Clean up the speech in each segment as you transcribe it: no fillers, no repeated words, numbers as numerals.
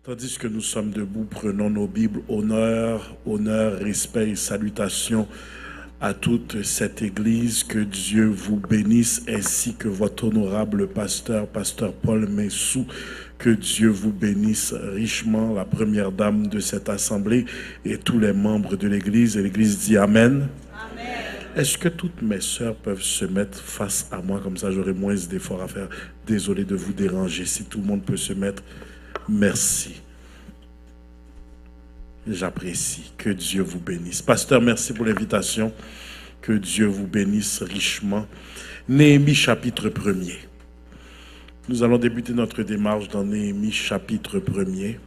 Tandis que nous sommes debout, prenons nos Bibles. Honneur, respect et salutations à toute cette Église. Que Dieu vous bénisse, ainsi que votre honorable pasteur Paul Messou. Que Dieu vous bénisse richement, la première dame de cette assemblée et tous les membres de l'Église. Et l'Église dit Amen. Amen. Est-ce que toutes mes sœurs peuvent se mettre face à moi, comme ça j'aurai moins d'efforts à faire? Désolé de vous déranger. Si tout le monde peut se mettre, merci. J'apprécie. Que Dieu vous bénisse. Pasteur, merci pour l'invitation. Que Dieu vous bénisse richement. Néhémie chapitre 1er. Nous allons débuter notre démarche dans Néhémie chapitre 1er.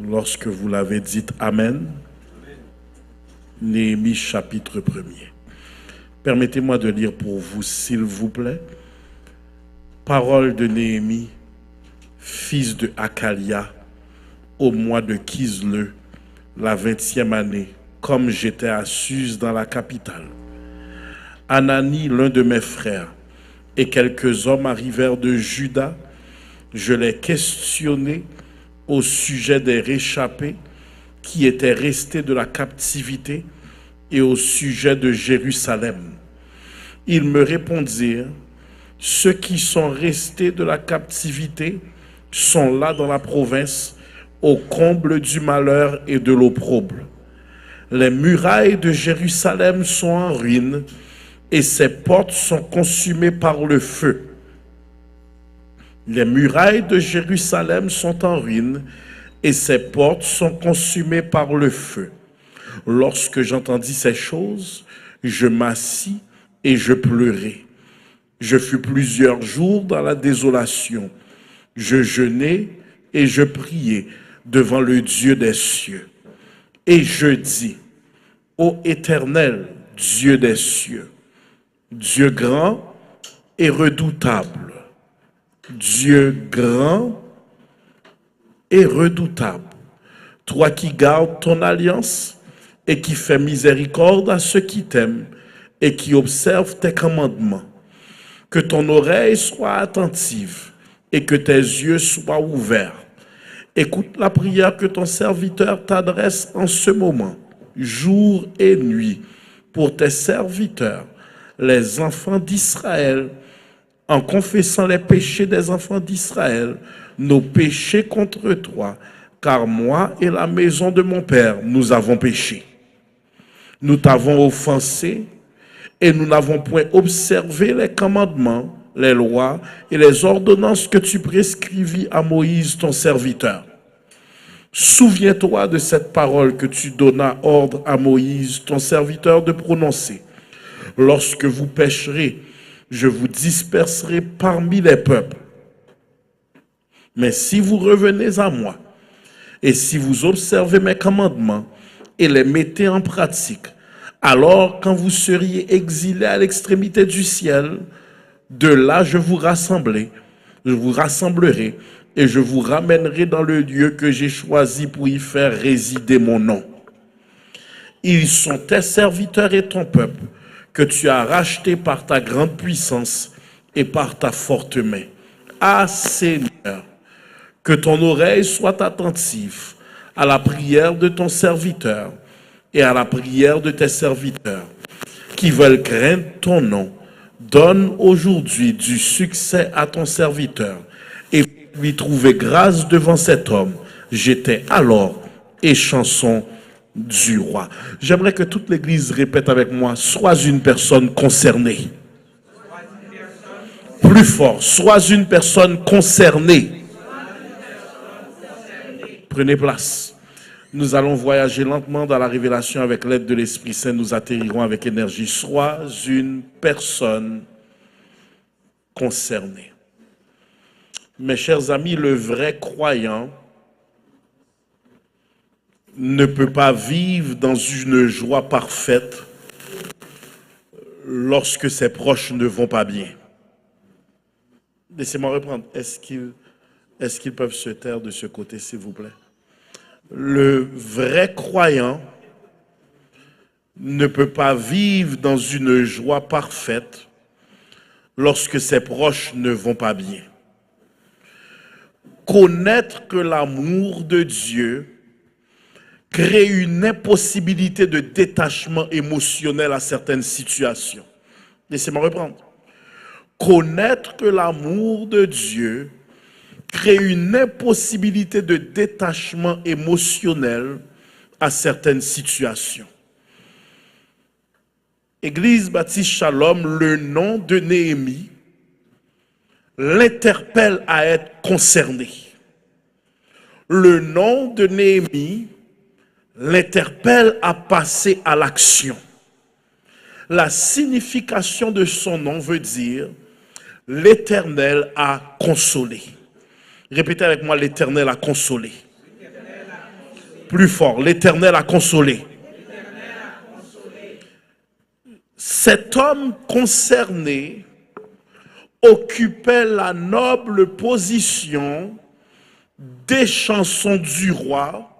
Lorsque vous l'avez dit, Amen. Néhémie chapitre 1er. Permettez-moi de lire pour vous, s'il vous plaît. Parole de Néhémie, fils de Hakalia, au mois de Kisle, la 20e année, comme j'étais à Suse dans la capitale. Anani, l'un de mes frères, et quelques hommes arrivèrent de Juda. Je les questionnai au sujet des réchappés qui étaient restés de la captivité et au sujet de Jérusalem. Ils me répondirent, ceux qui sont restés de la captivité sont là dans la province, au comble du malheur et de l'opprobre. Les murailles de Jérusalem sont en ruine et ses portes sont consumées par le feu. Les murailles de Jérusalem sont en ruine et ses portes sont consumées par le feu. Lorsque j'entendis ces choses, je m'assis et je pleurai. Je fus plusieurs jours dans la désolation. Je jeûnai et je priai devant le Dieu des cieux. Et je dis, ô Éternel, Dieu des cieux, Dieu grand et redoutable, Dieu grand et redoutable, toi qui gardes ton alliance et qui fais miséricorde à ceux qui t'aiment et qui observent tes commandements, que ton oreille soit attentive et que tes yeux soient ouverts. Écoute la prière que ton serviteur t'adresse en ce moment, jour et nuit, pour tes serviteurs, les enfants d'Israël, en confessant les péchés des enfants d'Israël, nos péchés contre toi, car moi et la maison de mon Père, nous avons péché. Nous t'avons offensé et nous n'avons point observé les commandements, les lois et les ordonnances que tu prescrivis à Moïse, ton serviteur. Souviens-toi de cette parole que tu donnas ordre à Moïse, ton serviteur, de prononcer. Lorsque vous pécherez, je vous disperserai parmi les peuples. Mais si vous revenez à moi, et si vous observez mes commandements et les mettez en pratique, alors quand vous seriez exilés à l'extrémité du ciel, de là je vous rassemblerai et je vous ramènerai dans le lieu que j'ai choisi pour y faire résider mon nom. Ils sont tes serviteurs et ton peuple, que tu as racheté par ta grande puissance et par ta forte main. Ah Seigneur, que ton oreille soit attentive à la prière de ton serviteur et à la prière de tes serviteurs qui veulent craindre ton nom. Donne aujourd'hui du succès à ton serviteur et lui trouver grâce devant cet homme. J'étais alors et chanson du roi. J'aimerais que toute l'Église répète avec moi, sois une personne concernée. Plus fort, sois une personne concernée. Prenez place. Nous allons voyager lentement dans la révélation avec l'aide de l'Esprit Saint. Nous atterrirons avec énergie. Sois une personne concernée. Mes chers amis, le vrai croyant ne peut pas vivre dans une joie parfaite lorsque ses proches ne vont pas bien. Laissez-moi reprendre. Est-ce qu'ils peuvent se taire de ce côté, s'il vous plaît? Le vrai croyant ne peut pas vivre dans une joie parfaite lorsque ses proches ne vont pas bien. Connaître que l'amour de Dieu crée une impossibilité de détachement émotionnel à certaines situations. Laissez-moi reprendre. Connaître que l'amour de Dieu crée une impossibilité de détachement émotionnel à certaines situations. Église Baptiste Shalom, le nom de Néhémie l'interpelle à être concerné. Le nom de Néhémie l'interpelle à passer à l'action. La signification de son nom veut dire « l'Éternel a consolé ». Répétez avec moi, l'Éternel a consolé. Plus fort, l'Éternel a consolé. Cet homme concerné occupait la noble position des chansons du roi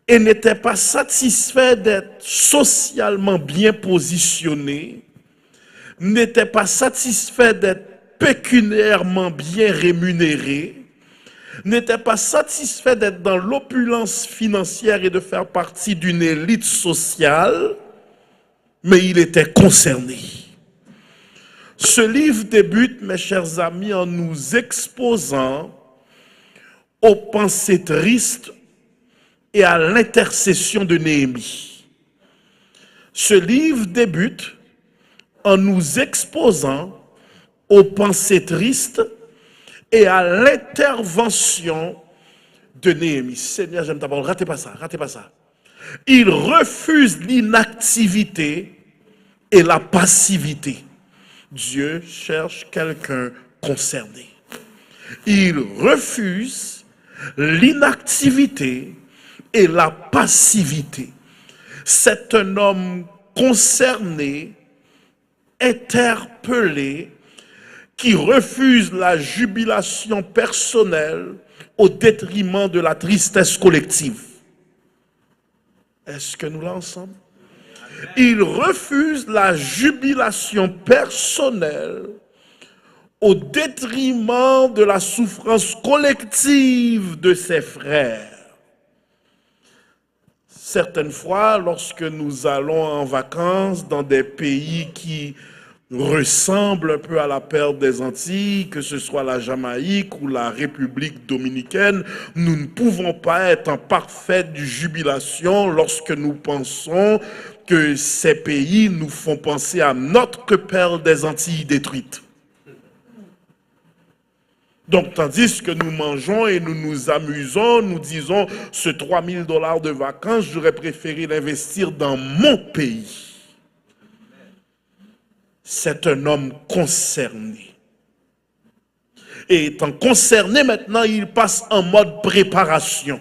et n'était pas satisfait d'être socialement bien positionné, n'était pas satisfait d'être pécuniairement bien rémunéré, n'était pas satisfait d'être dans l'opulence financière et de faire partie d'une élite sociale, mais il était concerné. Ce livre débute, mes chers amis, en nous exposant aux pensées tristes et à l'intercession de Néhémie. Ce livre débute en nous exposant aux pensées tristes et à l'intervention de Néhémie. Seigneur, j'aime ta parole, ratez pas ça, ratez pas ça. Il refuse l'inactivité et la passivité. Dieu cherche quelqu'un concerné. Il refuse l'inactivité et la passivité. C'est un homme concerné, interpellé, qui refuse la jubilation personnelle au détriment de la tristesse collective. Est-ce que nous l'avons ensemble? Il refuse la jubilation personnelle au détriment de la souffrance collective de ses frères. Certaines fois, lorsque nous allons en vacances dans des pays qui ressemblent un peu à la perle des Antilles, que ce soit la Jamaïque ou la République dominicaine, nous ne pouvons pas être en parfaite jubilation lorsque nous pensons que ces pays nous font penser à notre perle des Antilles détruite. Donc, tandis que nous mangeons et nous nous amusons, nous disons, ce 3 000 $ de vacances, j'aurais préféré l'investir dans mon pays. C'est un homme concerné. Et étant concerné maintenant, il passe en mode préparation.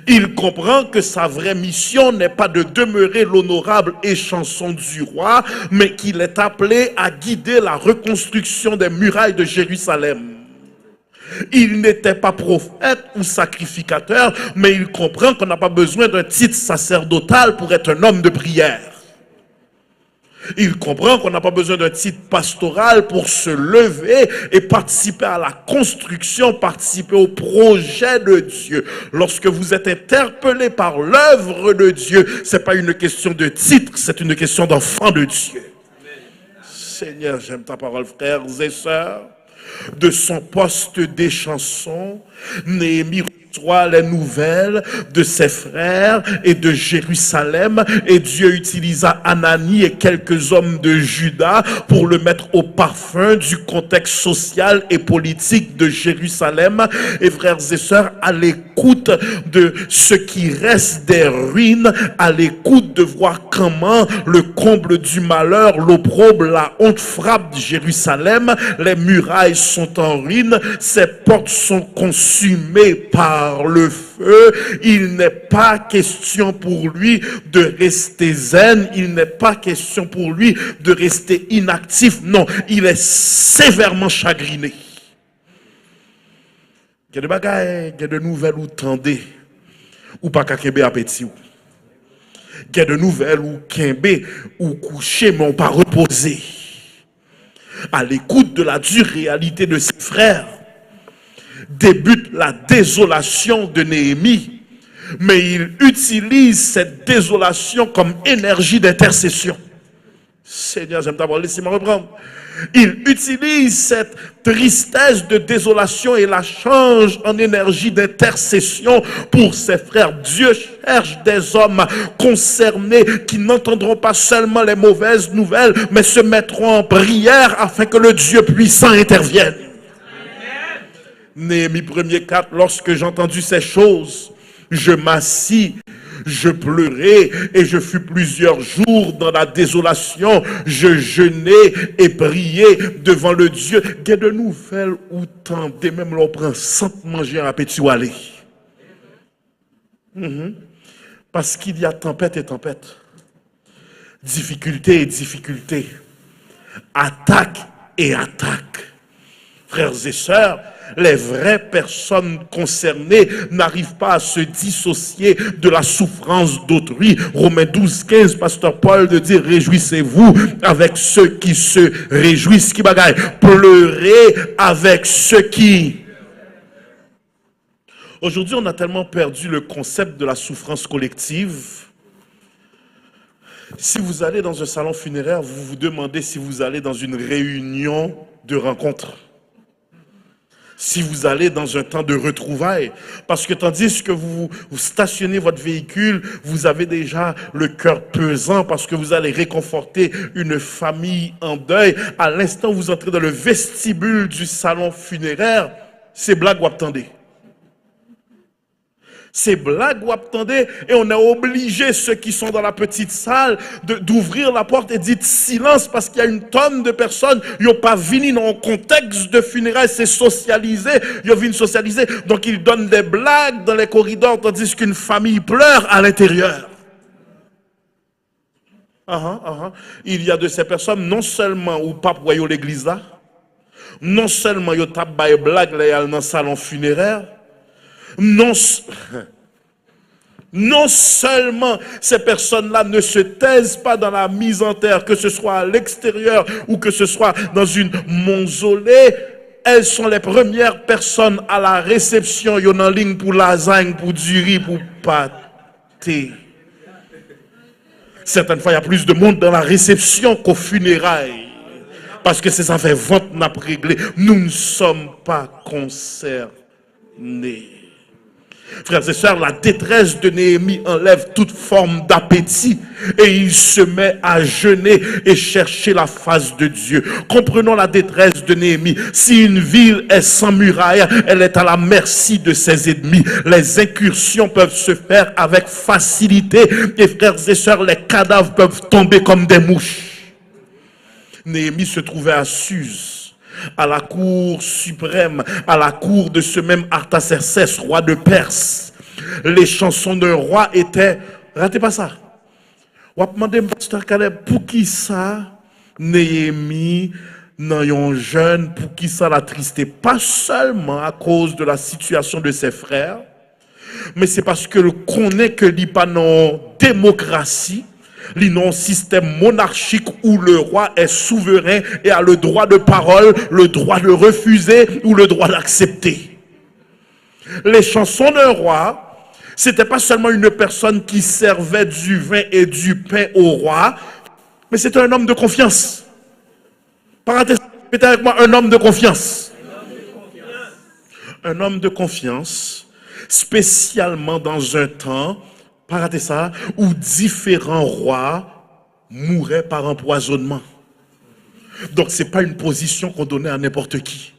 Il comprend que sa vraie mission n'est pas de demeurer l'honorable échanson du roi, mais qu'il est appelé à guider la reconstruction des murailles de Jérusalem. Il n'était pas prophète ou sacrificateur, mais il comprend qu'on n'a pas besoin d'un titre sacerdotal pour être un homme de prière. Il comprend qu'on n'a pas besoin d'un titre pastoral pour se lever et participer à la construction, participer au projet de Dieu. Lorsque vous êtes interpellé par l'œuvre de Dieu, ce n'est pas une question de titre, c'est une question d'enfant de Dieu. Amen. Seigneur, j'aime ta parole, frères et sœurs. De son poste d'échanson, Néhémie reçoit les nouvelles de ses frères et de Jérusalem, et Dieu utilisa Anani et quelques hommes de Juda pour le mettre au parfum du contexte social et politique de Jérusalem. Et frères et sœurs, à l'écoute de ce qui reste des ruines, à l'écoute de voir comment le comble du malheur, l'opprobre, la honte frappe Jérusalem, les murailles sont en ruine, ses portes sont consumées par le feu. Il n'est pas question pour lui de rester zen, il n'est pas question pour lui de rester inactif. Non, il est sévèrement chagriné. Il y a des bagailles, il y a de nouvelles ou tendez, ou pas kakebe appétit. Il y a de nouvelles ou kembe ou coucher, mais on pas reposer. À l'écoute de la dure réalité de ses frères, débute la désolation de Néhémie, mais il utilise cette désolation comme énergie d'intercession. Seigneur, j'aime d'abord, laissez-moi reprendre. Il utilise cette tristesse de désolation et la change en énergie d'intercession pour ses frères. Dieu cherche des hommes concernés qui n'entendront pas seulement les mauvaises nouvelles, mais se mettront en prière afin que le Dieu puissant intervienne. Néhémie 1er 4, lorsque j'ai entendu ces choses, je m'assis, je pleurais et je fus plusieurs jours dans la désolation. Je jeûnais et priais devant le Dieu. Il y a de nouvelles où tendez même l'on prend sans manger un appétit ou aller. Parce qu'il y a tempête et tempête, difficulté et difficulté, attaque et attaque. Frères et sœurs, les vraies personnes concernées n'arrivent pas à se dissocier de la souffrance d'autrui. Romains 12, 15, pasteur Paul de dire, réjouissez-vous avec ceux qui se réjouissent, qui bagaille, pleurez avec ceux qui... Aujourd'hui, on a tellement perdu le concept de la souffrance collective. Si vous allez dans un salon funéraire, vous vous demandez si vous allez dans une réunion de rencontres. Si vous allez dans un temps de retrouvailles, parce que tandis que vous stationnez votre véhicule, vous avez déjà le cœur pesant parce que vous allez réconforter une famille en deuil. À l'instant où vous entrez dans le vestibule du salon funéraire, c'est blague ou attendez. C'est blague ou attendez, et on a obligé ceux qui sont dans la petite salle d'ouvrir la porte et dire silence parce qu'il y a une tonne de personnes, ils n'ont pas venu dans un contexte de funérailles, c'est socialisé, ils ont venu socialiser, donc ils donnent des blagues dans les corridors tandis qu'une famille pleure à l'intérieur. Il y a de ces personnes, non seulement au pape voyons l'église là, non seulement ils tapent des blagues là dans le salon funéraire, non seulement ces personnes-là ne se taisent pas dans la mise en terre, que ce soit à l'extérieur ou que ce soit dans une mausolée, elles sont les premières personnes à la réception. Il y en a en ligne pour lasagne, pour du riz, pour pâté. Certaines fois, il y a plus de monde dans la réception qu'au funérailles. Parce que c'est ça fait vente n'a pas réglé. Nous ne sommes pas concernés. Frères et sœurs, la détresse de Néhémie enlève toute forme d'appétit et il se met à jeûner et chercher la face de Dieu. Comprenons la détresse de Néhémie. Si une ville est sans muraille, elle est à la merci de ses ennemis. Les incursions peuvent se faire avec facilité et frères et sœurs, les cadavres peuvent tomber comme des mouches. Néhémie se trouvait à Suse, à la cour suprême, à la cour de ce même Artaxerxès, roi de Perse. Les chansons d'un roi étaient... Ratez pas ça. On va demander, pasteur Caleb, pour qui ça, Néhémie, n'ayant jeune, pour qui ça la tristesse? Pas seulement à cause de la situation de ses frères, mais c'est parce que le connaît que l'Ipanon démocratie, un système monarchique où le roi est souverain et a le droit de parole, le droit de refuser ou le droit d'accepter. Les chansons d'un roi, c'était pas seulement une personne qui servait du vin et du pain au roi, mais c'était un homme de confiance. Parenthèse, répétez avec moi, un homme de confiance. Un homme de confiance, spécialement dans un temps, paratez ça, où différents rois mouraient par empoisonnement. Donc ce n'est pas une position qu'on donnait à n'importe qui.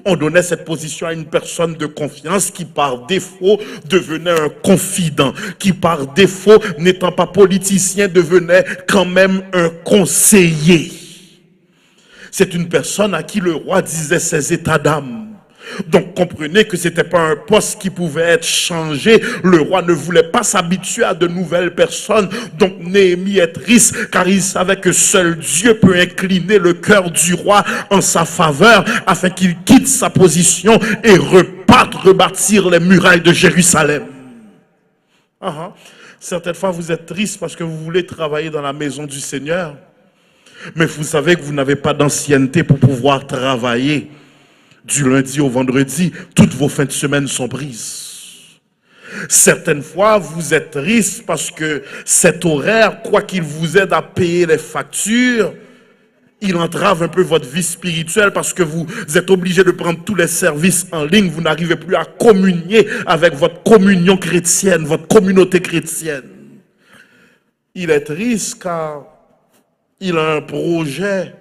On donnait cette position à une personne de confiance qui par défaut devenait un confident, qui par défaut n'étant pas politicien devenait quand même un conseiller. C'est une personne à qui le roi disait ses états d'âme. Donc comprenez que ce n'était pas un poste qui pouvait être changé. Le roi ne voulait pas s'habituer à de nouvelles personnes. Donc Néhémie est triste car il savait que seul Dieu peut incliner le cœur du roi en sa faveur afin qu'il quitte sa position et reparte rebâtir les murailles de Jérusalem. Certaines fois vous êtes triste parce que vous voulez travailler dans la maison du Seigneur. Mais vous savez que vous n'avez pas d'ancienneté pour pouvoir travailler Du lundi au vendredi, toutes vos fins de semaine sont prises. Certaines fois, vous êtes triste parce que cet horaire, quoi qu'il vous aide à payer les factures, il entrave un peu votre vie spirituelle parce que vous êtes obligé de prendre tous les services en ligne. Vous n'arrivez plus à communier avec votre communion chrétienne, votre communauté chrétienne. Il est triste car il a un projet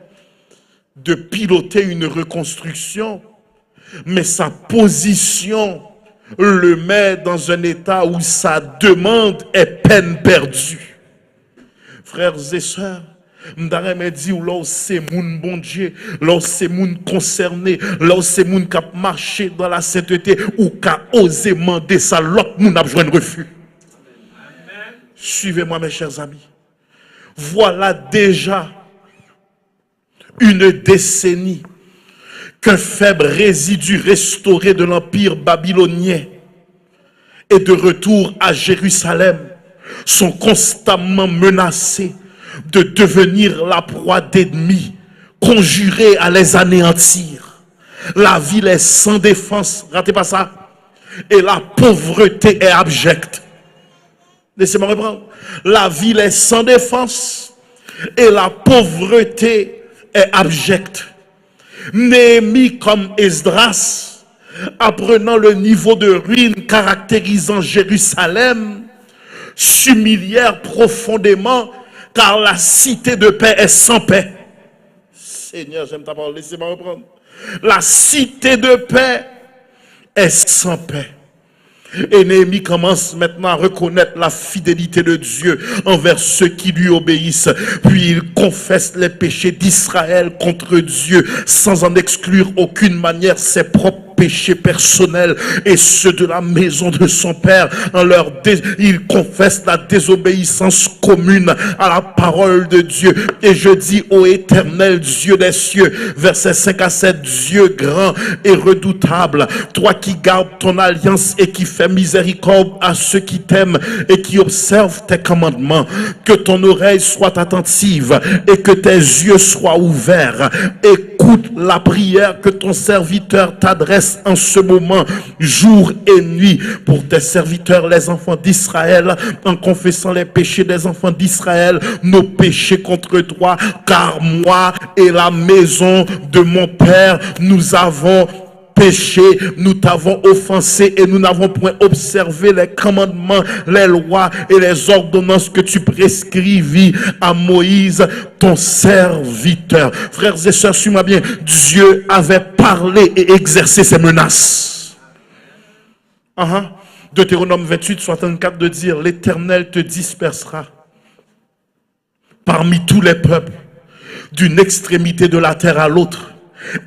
de piloter une reconstruction, mais sa position le met dans un état où sa demande est peine perdue. Frères et sœurs, m'dare me dit ou là c'est moun bon Dieu, là c'est moun concerné, là c'est moun qui a marché dans la sainteté ou qui a osé demander ça, l'autre moun a besoin de refus. Suivez-moi mes chers amis. Voilà déjà une décennie qu'un faible résidu restauré de l'empire babylonien et de retour à Jérusalem sont constamment menacés de devenir la proie d'ennemis conjurés à les anéantir. La ville est sans défense, ratez pas ça, et la pauvreté est abjecte. Laissez-moi reprendre. La ville est sans défense et la pauvreté est abjecte. Néhémie comme Esdras, apprenant le niveau de ruine caractérisant Jérusalem, s'humilièrent profondément car la cité de paix est sans paix. Seigneur, j'aime ta parole, laissez-moi reprendre. La cité de paix est sans paix. Et Néhémie commence maintenant à reconnaître la fidélité de Dieu envers ceux qui lui obéissent. Puis il confesse les péchés d'Israël contre Dieu sans en exclure aucune manière ses propres péchés personnels et ceux de la maison de son père. Il confesse la désobéissance commune à la parole de Dieu. Et je dis ô éternel Dieu des cieux, versets 5 à 7, Dieu grand et redoutable, toi qui gardes ton alliance et qui fais miséricorde à ceux qui t'aiment et qui observent tes commandements, que ton oreille soit attentive et que tes yeux soient ouverts. Écoute la prière que ton serviteur t'adresse en ce moment, jour et nuit, pour tes serviteurs, les enfants d'Israël, en confessant les péchés des enfants d'Israël, nos péchés contre toi, car moi et la maison de mon père, nous avons péché, nous t'avons offensé et nous n'avons point observé les commandements, les lois et les ordonnances que tu prescrivis à Moïse, ton serviteur. Frères et sœurs, suis-moi bien, Dieu avait parlé et exercé ses menaces. Deutéronome 28, 64 de dire, l'Éternel te dispersera parmi tous les peuples, d'une extrémité de la terre à l'autre.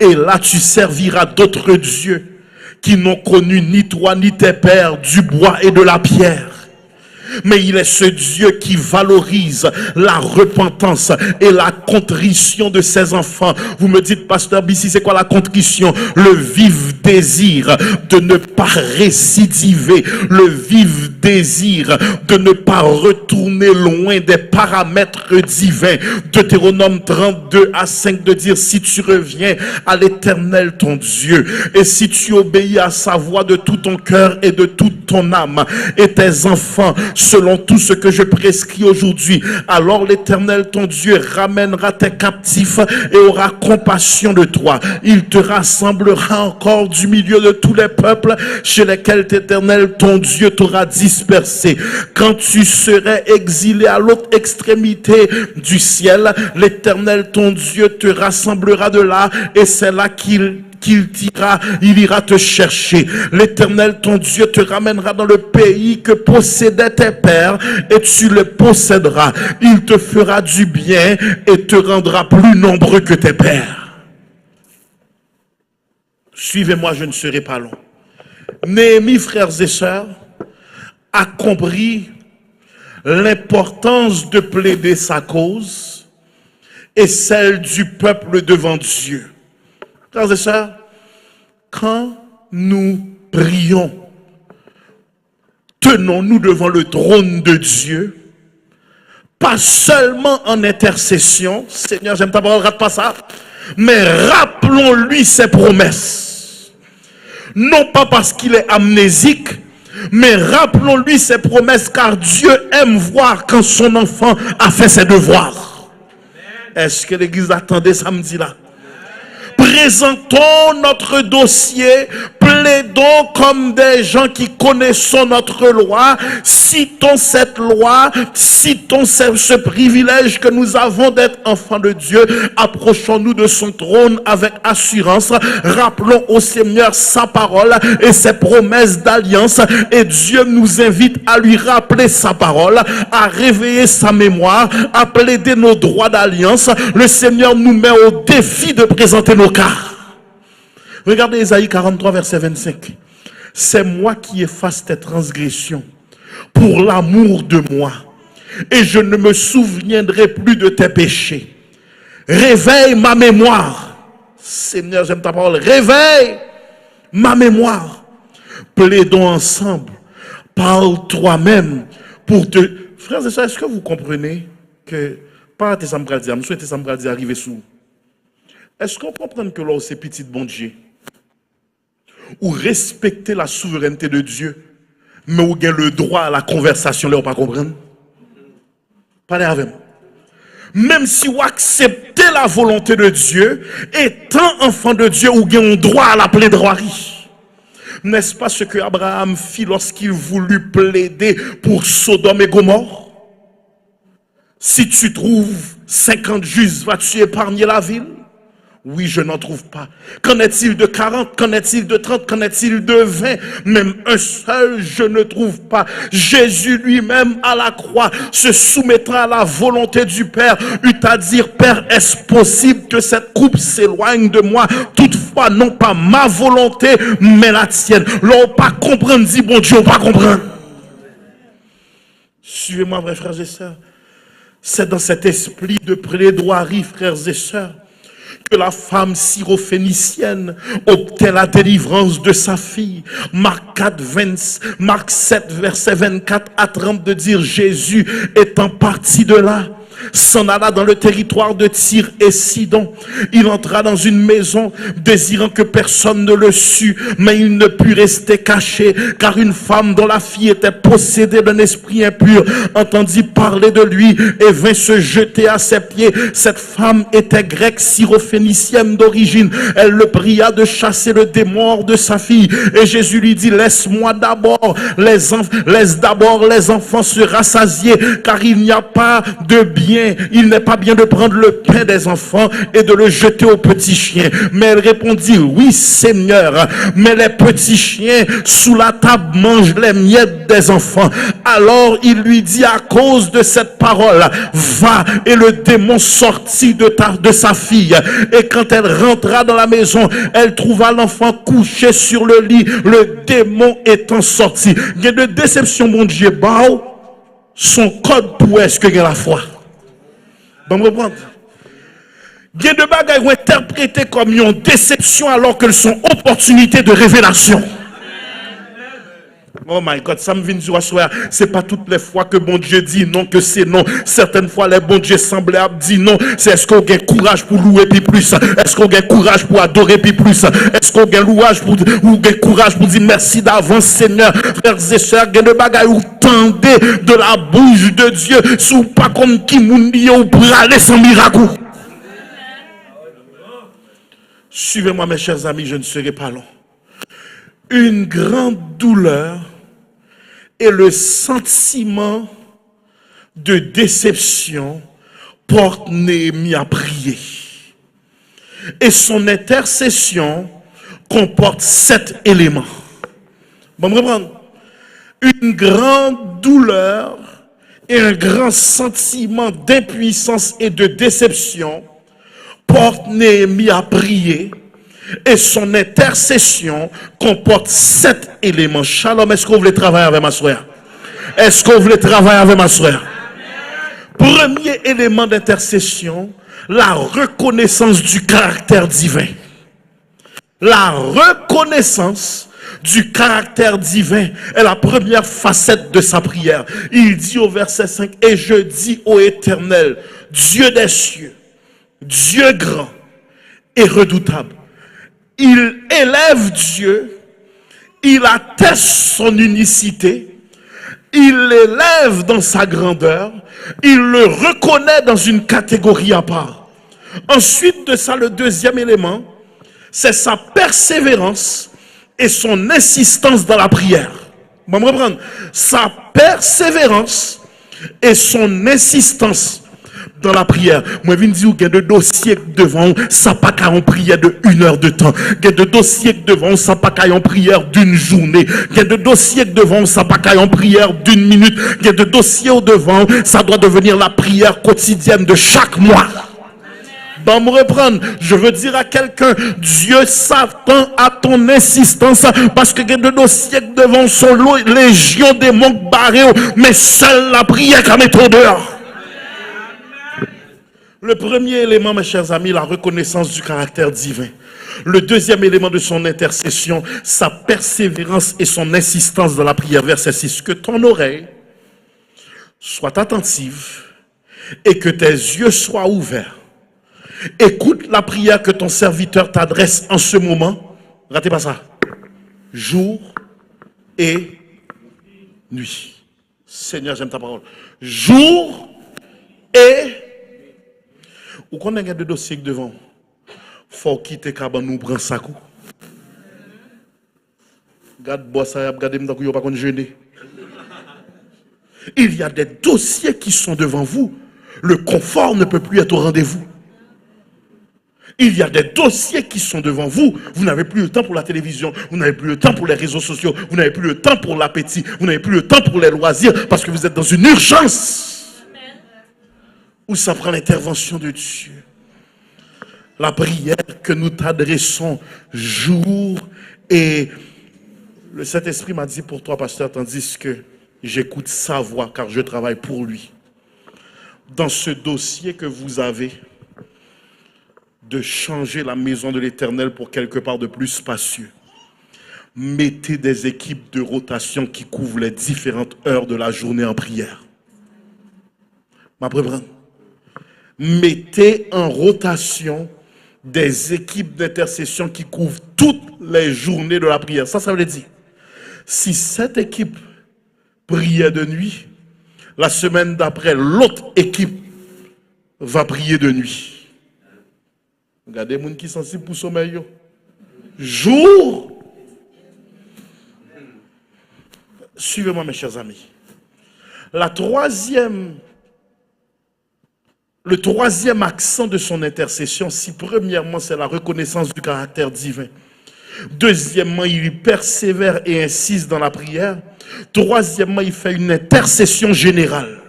Et là, tu serviras d'autres dieux qui n'ont connu ni toi ni tes pères, du bois et de la pierre. Mais il est ce Dieu qui valorise la repentance et la contrition de ses enfants. Vous me dites, pasteur Bissi, c'est quoi la contrition? Le vif désir de ne pas récidiver, le vif désir de ne pas retourner loin des paramètres divins. Deutéronome 32 à 5 de dire, si tu reviens à l'Éternel ton Dieu et si tu obéis à sa voix de tout ton cœur et de toute ton âme, et tes enfants selon tout ce que je prescris aujourd'hui, alors l'Éternel ton Dieu ramènera tes captifs et aura compassion de toi. Il te rassemblera encore du milieu de tous les peuples chez lesquels l'Éternel ton Dieu t'aura dispersé. Quand tu serais exilé à l'autre extrémité du ciel, l'Éternel ton Dieu te rassemblera de là et c'est là qu'il ira te chercher. L'Éternel ton Dieu te ramènera dans le pays que possédaient tes pères et tu le posséderas. Il te fera du bien et te rendra plus nombreux que tes pères. Suivez-moi, je ne serai pas long. Néhémie, frères et sœurs, a compris l'importance de plaider sa cause et celle du peuple devant Dieu. Frères et sœurs, quand nous prions, tenons-nous devant le trône de Dieu, pas seulement en intercession, Seigneur, j'aime ta parole, rate pas ça, mais rappelons-lui ses promesses. Non pas parce qu'il est amnésique, mais rappelons-lui ses promesses, car Dieu aime voir quand son enfant a fait ses devoirs. Est-ce que l'église attendait samedi là? Présentons notre dossier, plaidons comme des gens qui connaissons notre loi, citons cette loi, citons ce privilège que nous avons d'être enfants de Dieu, approchons-nous de son trône avec assurance, rappelons au Seigneur sa parole et ses promesses d'alliance, et Dieu nous invite à lui rappeler sa parole, à réveiller sa mémoire, à plaider nos droits d'alliance. Le Seigneur nous met au défi de présenter nos cas. Regardez Ésaïe 43 verset 25. C'est moi qui efface tes transgressions pour l'amour de moi, et je ne me souviendrai plus de tes péchés. Réveille ma mémoire. Seigneur, j'aime ta parole. Réveille ma mémoire. Plaidons ensemble. Parle toi-même pour te... Frères et sœurs, est-ce que vous comprenez que par tes sambradias, nous souhaitons sambradias arriver sous. Est-ce qu'on comprend que là, c'est petit bon Dieu? Ou respecter la souveraineté de Dieu, mais ou gain le droit à la conversation, là, on pas comprendre? Parlez avec moi. Même si vous acceptez la volonté de Dieu, étant enfant de Dieu, ou gain un droit à la plaidoirie. N'est-ce pas ce que Abraham fit lorsqu'il voulut plaider pour Sodome et Gomorrhe? Si tu trouves 50 justes, vas-tu épargner la ville? Oui, je n'en trouve pas. Qu'en est-il de 40? Qu'en est-il de 30? Qu'en est-il de 20? Même un seul, je ne trouve pas. Jésus lui-même à la croix se soumettra à la volonté du Père, eut à dire: Père, est-ce possible que cette coupe s'éloigne de moi? Toutefois, non pas ma volonté, mais la tienne. L'on pas comprendre, dit bon Dieu, on pas comprendre. Suivez-moi, vrais frères et sœurs. C'est dans cet esprit de plaidoirie, frères et sœurs, que la femme syrophénicienne obtient la délivrance de sa fille. Marc 7, verset 24 à 30, de dire: Jésus étant parti de là, s'en alla dans le territoire de Tyr et Sidon. Il entra dans une maison, désirant que personne ne le sût, mais il ne put rester caché, car une femme dont la fille était possédée d'un esprit impur entendit parler de lui et vint se jeter à ses pieds. Cette femme était grecque, syrophénicienne d'origine. Elle le pria de chasser le démon hors de sa fille, et Jésus lui dit: laisse-moi d'abord laisse d'abord les enfants se rassasier, car il n'y a pas de bien. Il n'est pas bien de prendre le pain des enfants et de le jeter aux petits chiens. Mais elle répondit: oui, Seigneur, mais les petits chiens sous la table mangent les miettes des enfants. Alors il lui dit à cause de cette parole: va. Et le démon sortit de sa fille. Et quand elle rentra dans la maison, elle trouva l'enfant couché sur le lit, le démon étant sorti. Il y a de déception, mon Dieu, bao, son code pour est-ce que il y a la foi. Bon, me reprendre. Il y a de bagages interprétés comme une déception alors qu'elles sont opportunités de révélation. Oh my God, ça me vient du soir. C'est pas toutes les fois que bon Dieu dit non que c'est non. Certaines fois, les bon Dieu semblables dit non. C'est est-ce qu'on a courage pour louer puis plus? Est-ce qu'on a courage pour adorer puis plus? Est-ce qu'on a louage pour ou courage pour dire merci d'avance, Seigneur? Frères et sœurs, il y a de bagages où tendez de la bouche de Dieu, sous pas comme qui moundi ou pour aller sans miracle. Suivez-moi, mes chers amis, je ne serai pas long. Une grande douleur et le sentiment de déception porte Néhémie à prier. Et son intercession comporte 7 éléments. Bon, me reprendre. Une grande douleur et un grand sentiment d'impuissance et de déception porte Néhémie à prier. Et son intercession comporte 7 éléments. Shalom, est-ce que vous voulez travailler avec ma soeur? Est-ce que vous voulez travailler avec ma soeur? Premier élément d'intercession, la reconnaissance du caractère divin. La reconnaissance du caractère divin est la première facette de sa prière. Il dit au verset 5: et je dis au Éternel, Dieu des cieux, Dieu grand et redoutable. Il élève Dieu il atteste son unicité, il l'élève dans sa grandeur, il le reconnaît dans une catégorie à part. Ensuite de ça, le deuxième élément, c'est sa persévérance et son insistance dans la prière. Vous me reprendre. Sa persévérance et son insistance dans la prière. Moi, je viens de dire qu'il y a des dossiers devant, ça pas qu'à en prière de 1 heure de temps. Il y a des dossiers devant, ça pas qu'à en prière d'une journée. Il y a des dossiers devant, ça pas qu'à en prière d'1 minute. Il y a des dossiers au devant, ça doit devenir la prière quotidienne de chaque mois. Bon, me reprendre, je veux dire à quelqu'un, Dieu s'attend à ton insistance parce que les dossiers devant son lot, légion des manques barrés, mais seule la prière qui met au dehors. Le premier élément, mes chers amis, la reconnaissance du caractère divin. Le deuxième élément de son intercession, sa persévérance et son insistance dans la prière. Verset 6. Que ton oreille soit attentive et que tes yeux soient ouverts. Écoute la prière que ton serviteur t'adresse en ce moment. Ratez pas ça. Jour et nuit. Seigneur, j'aime ta parole. Jour et... Ou qu'on a des dossiers devant. Faut quitter Kaban nous prendre ça coup. Garde bois ça, regardez m'ta kou yo pas qu'on jeûner. Il y a des dossiers qui sont devant vous. Le confort ne peut plus être au rendez-vous. Il y a des dossiers qui sont devant vous. Vous n'avez plus le temps pour la télévision. Vous n'avez plus le temps pour les réseaux sociaux. Vous n'avez plus le temps pour l'appétit. Vous n'avez plus le temps pour les loisirs parce que vous êtes dans une urgence où ça prend l'intervention de Dieu. La prière que nous t'adressons jour et le Saint-Esprit m'a dit pour toi, pasteur, tandis que j'écoute sa voix car je travaille pour lui. Dans ce dossier que vous avez, de changer la maison de l'Éternel pour quelque part de plus spacieux. Mettez des équipes de rotation qui couvrent les différentes heures de la journée en prière. Mettez en rotation des équipes d'intercession qui couvrent toutes les journées de la prière. Ça veut dire, si cette équipe priait de nuit, la semaine d'après, l'autre équipe va prier de nuit. Regardez les gens qui sont sensibles pour sommeil. Jour. Suivez-moi, mes chers amis. Le troisième accent de son intercession, si premièrement c'est la reconnaissance du caractère divin, deuxièmement il persévère et insiste dans la prière, troisièmement il fait une intercession générale.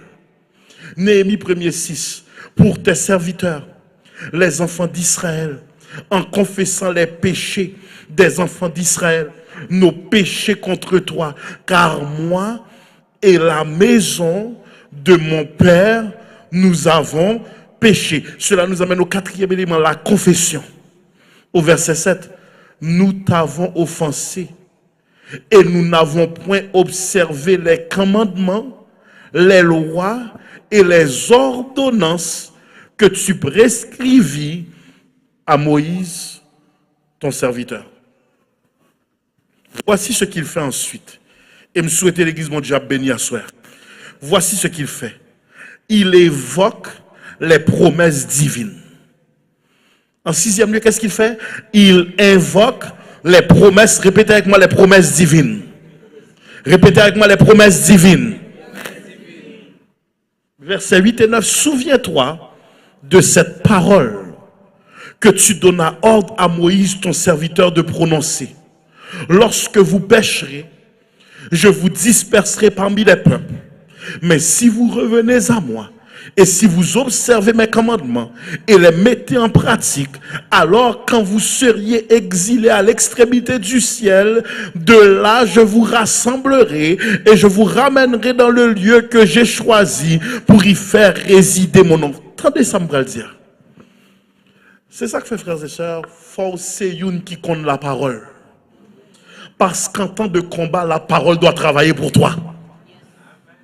Néhémie 1er6, pour tes serviteurs, les enfants d'Israël, en confessant les péchés des enfants d'Israël, nos péchés contre toi, car moi et la maison de mon Père, nous avons péché. Cela nous amène au quatrième élément, la confession. Au verset 7, nous t'avons offensé et nous n'avons point observé les commandements, les lois et les ordonnances que tu prescrivis à Moïse, ton serviteur. Voici ce qu'il fait ensuite. Et me souhaiter l'église mon Dieu béni à soir. Voici ce qu'il fait. Il évoque les promesses divines. En 6e lieu, qu'est-ce qu'il fait? Il invoque les promesses. Répétez avec moi les promesses divines. Répétez avec moi les promesses divines. Versets 8 et 9. Souviens-toi de cette parole que tu donnas ordre à Moïse, ton serviteur, de prononcer. Lorsque vous pécherez, je vous disperserai parmi les peuples. Mais si vous revenez à moi, et si vous observez mes commandements et les mettez en pratique, alors quand vous seriez exilés à l'extrémité du ciel, de là je vous rassemblerai et je vous ramènerai dans le lieu que j'ai choisi pour y faire résider mon nom. Attendez ça, me va le dire. C'est ça que fait, frères et sœurs, faut c'est une qui compte la parole. Parce qu'en temps de combat, la parole doit travailler pour toi.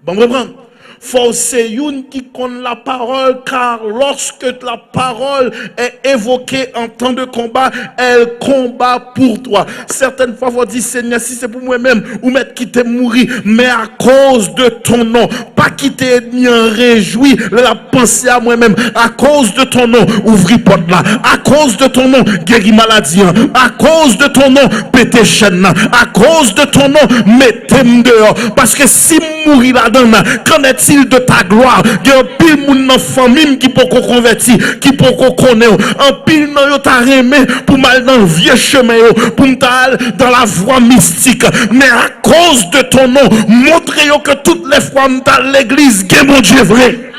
Bon, reprendre. forcez une qui connaît la parole, car lorsque la parole est évoquée en temps de combat, elle combat pour toi. Certaines fois, vous dites, Seigneur, si c'est pour moi-même, ou mettre quitter mourir, mais à cause de ton nom, pas quitter ennemi en réjoui, la pensée à moi-même, à cause de ton nom, ouvrir porte là, à cause de ton nom, guérir maladie, à cause de ton nom, péter chaîne, à cause de ton nom, mettez-moi dehors, parce que si mourir là-dedans, qu'en est-il de ta gloire? Il y a un pile moun dans famille qui peut convertir, qui peut connaître, un pile nan yo t'a remet pour mal dans le vieux chemin, pour m'tal dans la voie mystique, mais à cause de ton nom, montrez que toutes les fois dans l'église, que mon Dieu vrai.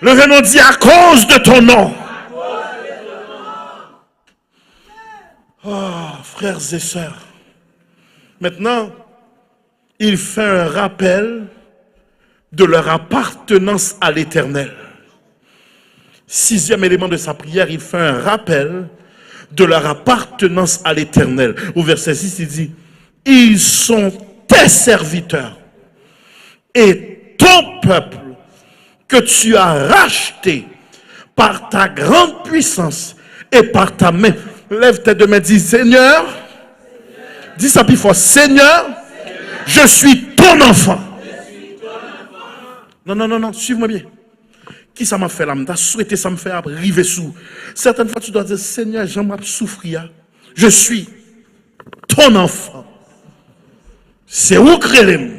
Le Renon dit à cause de ton nom. Oh, frères et sœurs. Maintenant, il fait un rappel de leur appartenance à l'Éternel. Sixième élément de sa prière, il fait un rappel de leur appartenance à l'Éternel. Au verset 6, il dit, ils sont tes serviteurs et ton peuple que tu as racheté par ta grande puissance et par ta main. Lève tes deux mains, dis Seigneur, dis ça plus fort, Seigneur, je suis ton enfant. Non, suive-moi bien. Qui ça m'a fait là? M'as souhaité ça me fait arriver sous. Certaines fois tu dois dire Seigneur, j'en m'a souffrir. Je suis ton enfant. C'est où créer,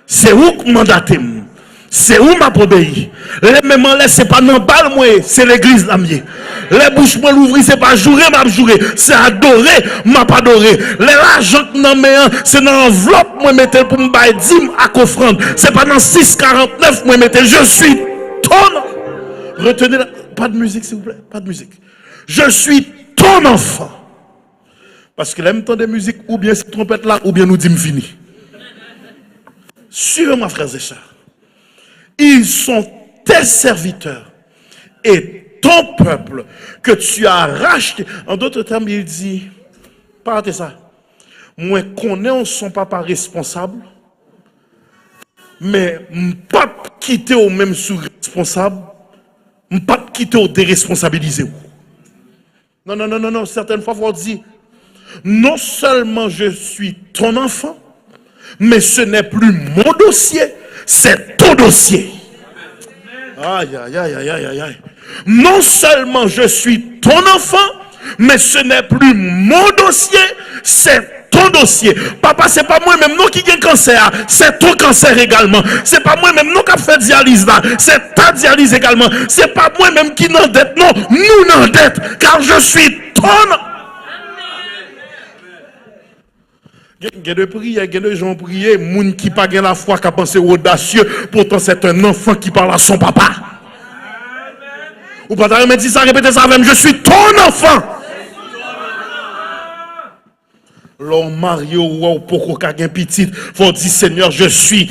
c'est où mandater, c'est où m'a obéi. Les mêmes en c'est pas dans balle moi, c'est l'église la mienne. Les bouches moi l'ouvrir, c'est pas jouer m'a jouer, c'est adorer m'a pas adorer. Les l'argent dans mes c'est dans enveloppe moi mettre pour me bailler dîme à offrande. C'est pas dans 6,49 moi mettre. Je suis ton. Retenez la... pas de musique s'il vous plaît, pas de musique. Je suis ton enfant. Parce que l'aime temps de musique, ou bien cette trompette là, ou bien nous dit fini. Suivez-moi, frères et sœurs. Ils sont tes serviteurs et ton peuple que tu as racheté. En d'autres termes, il dit, pas ça. Moi, connais on son papa responsable, mais pas quitter au même sous responsable, pas quitter au déresponsabiliser. Non. Certaines fois, on dit, non seulement je suis ton enfant, mais ce n'est plus mon dossier, c'est ton dossier. Aïe. Non seulement je suis ton enfant, mais ce n'est plus mon dossier, c'est ton dossier. Papa, c'est pas moi-même non qui gagne cancer, c'est ton cancer également. C'est pas moi-même non qui a fait dialyse là, c'est ta dialyse également. C'est pas moi-même qui n'endette, non, nous n'endette, car je suis ton enfant. Il y a de prières, il y a de gens prier, moun qui pas la foi, qui a pensé audacieux, pourtant c'est un enfant qui parle à son papa. Ou pas me dire ça, répétez ça même, je suis ton enfant. L'homme marié ou pour qu'on ait petit, faut dire Seigneur, je suis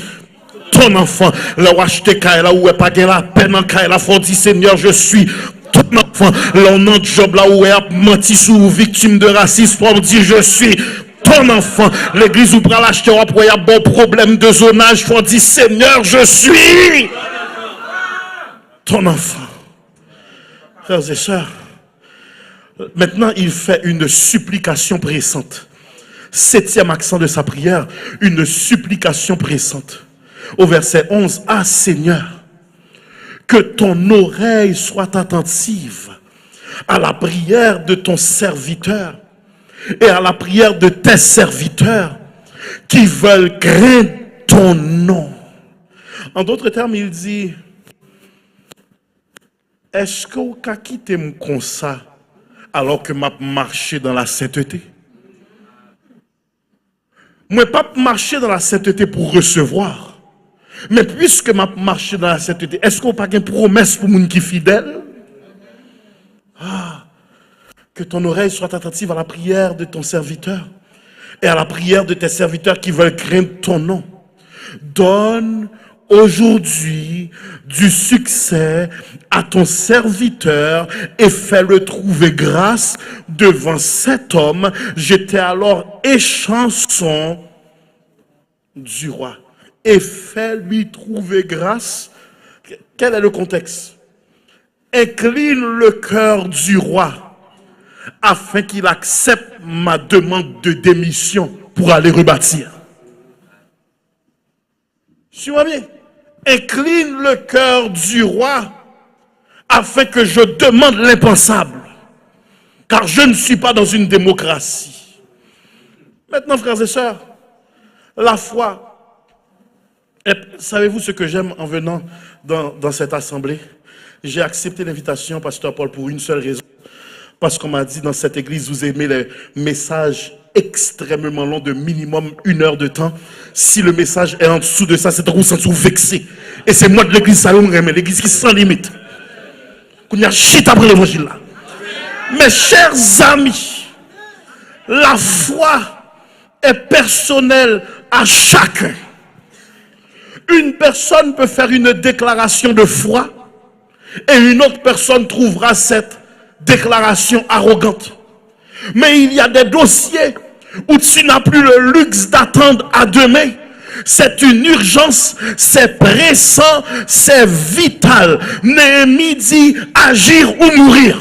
ton enfant. Là où acheter Kaila ou pas la peine en Kaila, faut dire Seigneur, je suis ton enfant. Là où on job là où est menti sous victime de racisme, faut dire je suis ton enfant. L'église où prend l'acheter après il y a bon problème de zonage, faut dire Seigneur, je suis ton enfant. Frères et sœurs, maintenant il fait une supplication pressante. Septième accent de sa prière, une supplication pressante. Au verset 11, ah Seigneur, que ton oreille soit attentive à la prière de ton serviteur et à la prière de tes serviteurs qui veulent craindre ton nom. En d'autres termes, il dit, est-ce que vous avez quitté comme ça alors que je marché dans la sainteté? Moi, pas marcher dans la sainteté pour recevoir. Mais puisque je marché dans la sainteté, est-ce que vous n'avez pas une promesse pour les gens qui sont fidèles? Ah, que ton oreille soit attentive à la prière de ton serviteur et à la prière de tes serviteurs qui veulent craindre ton nom. Donne aujourd'hui du succès à ton serviteur et fais-le trouver grâce devant cet homme. J'étais alors échanson du roi. et fais lui trouver grâce. Quel est le contexte? Incline le cœur du roi afin qu'il accepte ma demande de démission pour aller rebâtir. Suis-moi bien. Incline le cœur du roi afin que je demande l'impensable. Car je ne suis pas dans une démocratie. Maintenant, frères et sœurs, la foi. Savez-vous ce que j'aime en venant dans cette assemblée? J'ai accepté l'invitation, pasteur Paul, pour une seule raison. Parce qu'on m'a dit dans cette église, vous aimez les messages extrêmement longs de minimum 1 heure de temps. Si le message est en dessous de ça, c'est que vous sentez vexé. Et c'est moi de l'église Salom, l'église qui sans limite. Qu'on y a chit après l'évangile là. Mes chers amis, la foi est personnelle à chacun. Une personne peut faire une déclaration de foi et une autre personne trouvera cette déclaration arrogante. Mais il y a des dossiers où tu n'as plus le luxe d'attendre à demain. C'est une urgence, c'est pressant, c'est vital. Néhémie dit agir ou mourir.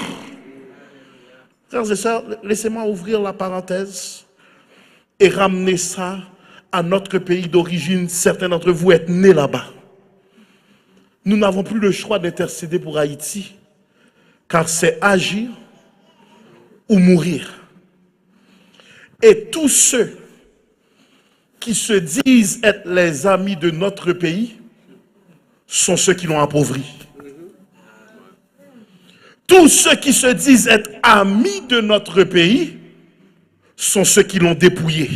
Frères et sœurs, laissez-moi ouvrir la parenthèse et ramener ça à notre pays d'origine. Certains d'entre vous êtes nés là-bas. Nous n'avons plus le choix d'intercéder pour Haïti, car c'est agir ou mourir. Et tous ceux qui se disent être les amis de notre pays sont ceux qui l'ont appauvri. Tous ceux qui se disent être amis de notre pays sont ceux qui l'ont dépouillé.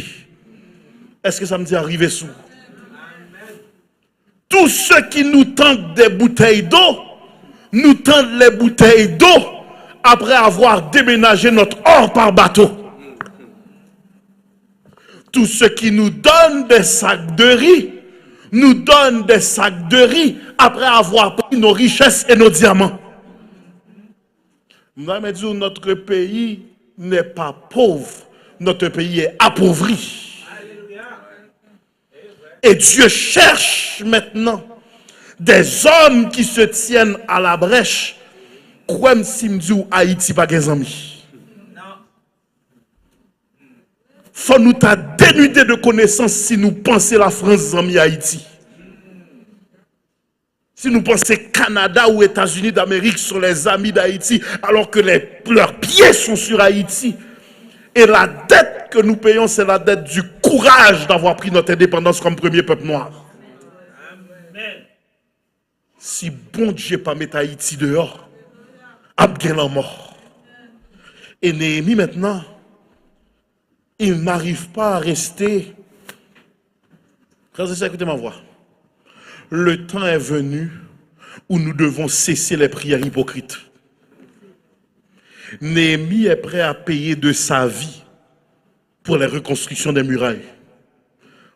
Est-ce que ça me dit arriver sous? Tous ceux qui nous tendent des bouteilles d'eau, nous tendent les bouteilles d'eau après avoir déménagé notre or par bateau. Tous ceux qui nous donnent des sacs de riz, nous donnent des sacs de riz après avoir pris nos richesses et nos diamants. Notre pays n'est pas pauvre, notre pays est appauvri. Et Dieu cherche maintenant des hommes qui se tiennent à la brèche, comme Simdiou Haïti pas des amis. Faut nous ta dénudé de connaissances si nous pensons la France amis Haïti. Si nous pensons Canada ou États-Unis d'Amérique sur les amis d'Haïti, alors que leurs pieds sont sur Haïti. Et la dette que nous payons, c'est la dette du courage d'avoir pris notre indépendance comme premier peuple noir. Amen. Si bon Dieu pas mettre Haïti dehors, Abgen la mort. Et Néhémie maintenant, il n'arrive pas à rester. Frères et sœurs, écoutez ma voix. Le temps est venu où nous devons cesser les prières hypocrites. Néhémie est prêt à payer de sa vie pour la reconstruction des murailles.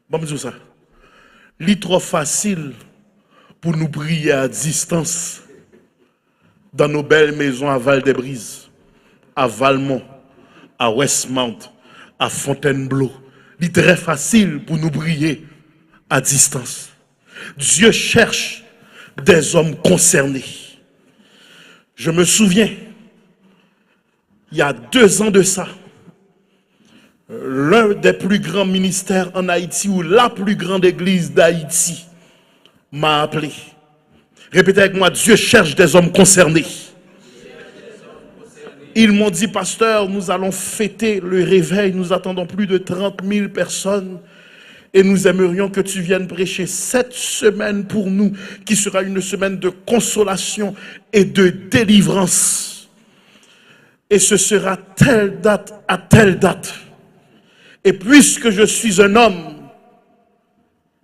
Bon, mais ça. Il est trop facile pour nous prier à distance dans nos belles maisons à Val-des-Brises, à Valmont, à Westmount, à Fontainebleau. Il est très facile pour nous prier à distance. Dieu cherche des hommes concernés. Je me souviens, il y a 2 ans de ça, l'un des plus grands ministères en Haïti ou la plus grande église d'Haïti m'a appelé. Répétez avec moi, Dieu cherche des hommes concernés. Ils m'ont dit, pasteur, nous allons fêter le réveil, nous attendons plus de 30 000 personnes. Et nous aimerions que tu viennes prêcher cette semaine pour nous, qui sera une semaine de consolation et de délivrance. Et ce sera telle date à telle date. Et puisque je suis un homme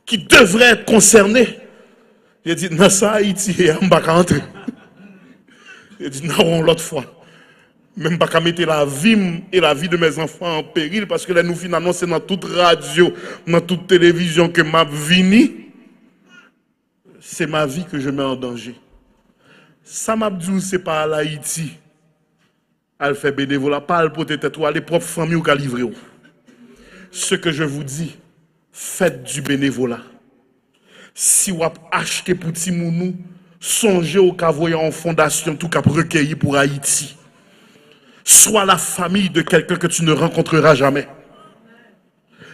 qui devrait être concerné, j'ai dit, non, ça, Haïti, on ne va pas rentrer. J'ai dit, non, l'autre fois. Même pas qu'à mettre la vie et la vie de mes enfants en péril, parce que là, nous finalement, c'est dans toute radio, dans toute télévision que m'a vini. C'est ma vie que je mets en danger. Ça m'a dit, c'est pas à l'Haïti. Elle fait bénévolat, pas peut-être à les propres familles ou qu'à livrer. Ce que je vous dis, faites du bénévolat. Si vous achetez pour Timounou, songez au cas en fondation, tout cas recueilli pour Haïti. Sois la famille de quelqu'un que tu ne rencontreras jamais.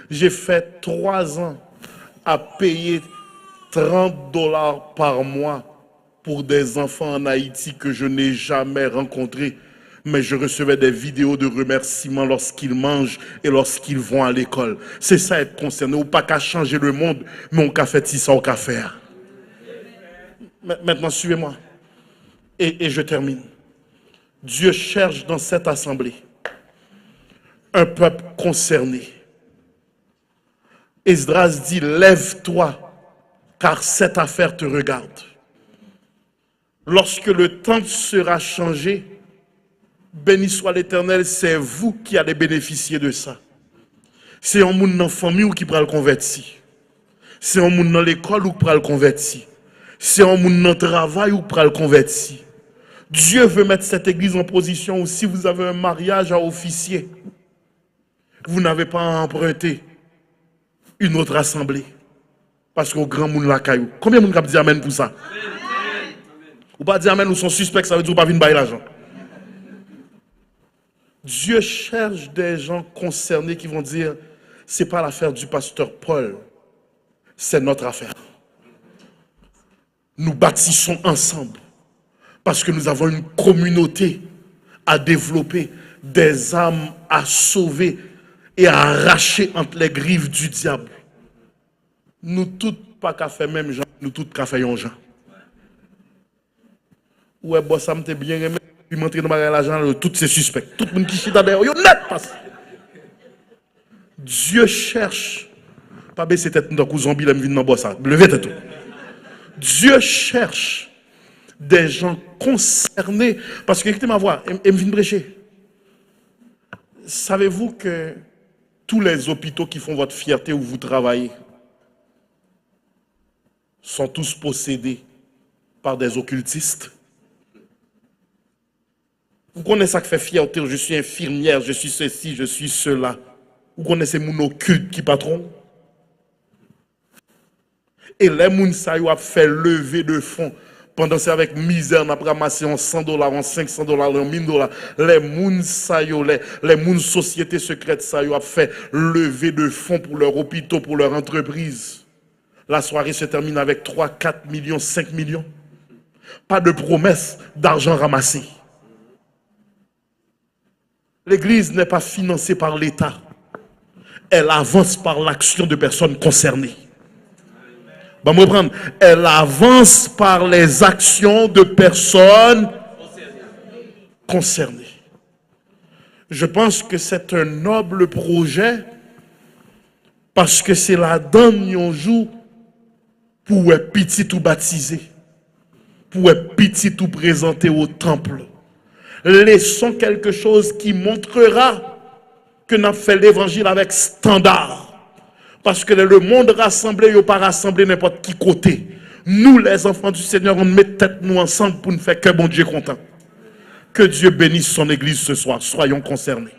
J'ai fait 3 ans à payer $30 par mois pour des enfants en Haïti que je n'ai jamais rencontrés. Mais je recevais des vidéos de remerciements lorsqu'ils mangent et lorsqu'ils vont à l'école. C'est ça être concerné. Ou pas qu'à changer le monde, mais on qu'a fait si ça, on qu'a faire. Maintenant, suivez-moi. Et je termine. Dieu cherche dans cette assemblée un peuple concerné. Esdras dit, lève-toi, car cette affaire te regarde. Lorsque le temps sera changé, béni soit l'Éternel, c'est vous qui allez bénéficier de ça. C'est un monde dans la famille qui pourra le convertir. C'est un monde dans l'école qui pourra le convertir. C'est un monde dans le travail qui pourra le convertir. Dieu veut mettre cette église en position où si vous avez un mariage à officier, vous n'avez pas à emprunter une autre assemblée. Parce qu'au grand monde la caillou. Combien de monde dit amen pour ça? Amen. Ou pas dire amen ou sont suspects, ça veut dire ou pas venir bailler l'argent. Dieu cherche des gens concernés qui vont dire, c'est pas l'affaire du pasteur Paul, c'est notre affaire. Nous bâtissons ensemble parce que nous avons une communauté à développer, des âmes à sauver et à arracher entre les griffes du diable. Nous toutes pas qu'à faire même gens, nous toutes qu'à faire un gens. Ouais, bon, ça m'était bien aimé. Puis m'entrer dans l'argent, tout c'est suspect. Tout le monde qui chita derrière, yo net passe. Dieu cherche. Pas baisser tête dans le zombie, là, me vient dans bois ça. Levez tête. Dieu cherche des gens concernés. Parce que, écoutez ma voix, et me vient prêcher. Savez-vous que tous les hôpitaux qui font votre fierté où vous travaillez sont tous possédés par des occultistes? Vous connaissez ça qui fait fierté, je suis infirmière, je suis ceci, je suis cela. Vous connaissez mon occulte qui patron? Et les gens ça a fait lever de fonds. Pendant c'est avec misère, on a ramassé en $100, en $500, en $1000. Les gens ça les gens sociétés secrètes ça a fait lever de fonds pour leurs hôpitaux, pour leur entreprise. La soirée se termine avec 3, 4 millions, 5 millions. Pas de promesse d'argent ramassé. L'Église n'est pas financée par l'État. Elle avance par l'action de personnes concernées. Bon, me prendre. Elle avance par les actions de personnes concernées. Je pense que c'est un noble projet parce que c'est la donne un jour pour être petit ou baptisé, pour être petit ou présenté au temple. Laissons quelque chose qui montrera que nous avons fait l'évangile avec standard. Parce que le monde rassemblé, il n'y a pas rassemblé n'importe qui côté. Nous, les enfants du Seigneur, on met tête nous ensemble pour nous faire que bon Dieu content. Que Dieu bénisse son église ce soir. Soyons concernés.